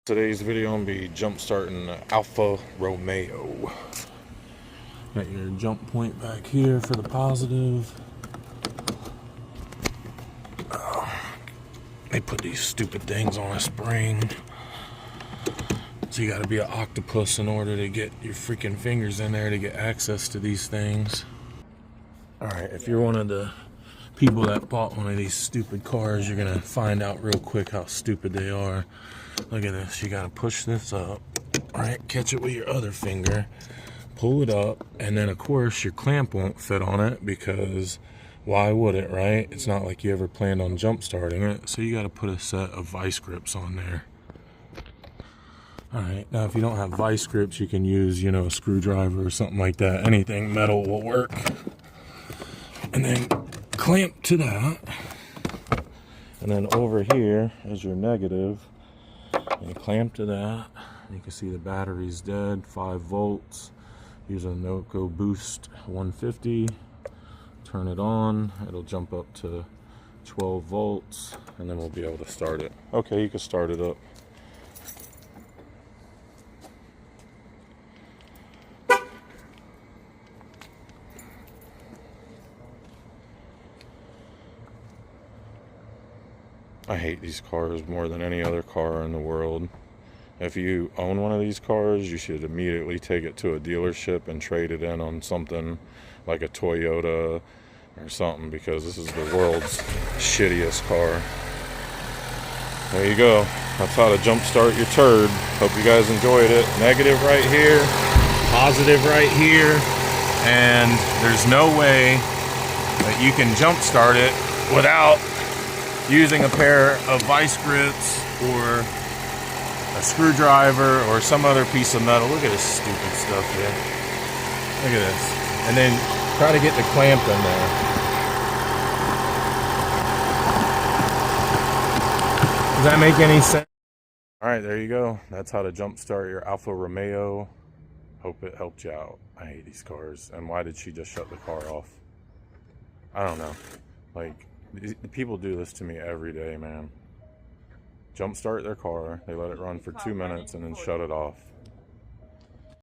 Today's video I'm gonna be jump starting Alfa Romeo. Got your jump point back here for the positive. They put these stupid things on a spring, so you gotta be an octopus in order to get your freaking fingers in there to get access to these things. Alright, if you're one of the people that bought one of these stupid cars, you're gonna find out real quick how stupid they are. Look at this. You gotta push this up, right? Catch it with your other finger, pull it up, and then of course your clamp won't fit on it because why would it, right? It's not like you ever planned on jump starting it, so you gotta put a set of vice grips on there. Alright, now if you don't have vice grips, you can use, a screwdriver or something like that. Anything metal will work. And then clamp to that. And then over here is your negative. And clamp to that. You can see the battery's dead, 5 volts. Use a Noco Boost 150. Turn it on. It'll jump up to 12 volts. And then we'll be able to start it. Okay, you can start it up. I hate these cars more than any other car in the world. If you own one of these cars, you should immediately take it to a dealership and trade it in on something like a Toyota or something, because this is the world's shittiest car. There you go. That's how to jump start your turd. Hope you guys enjoyed it. Negative right here, positive right here, and there's no way that you can jump start it without using a pair of vice grips or a screwdriver or some other piece of metal. Look at this stupid stuff here. Look at this. And then try to get the clamp in there. Does that make any sense? Alright, there you go. That's how to jump start your Alfa Romeo. Hope it helped you out. I hate these cars. And why did she just shut the car off? I don't know. The people do this to me every day, man. Jump start their car, they let it run for 2 minutes and then shut it off.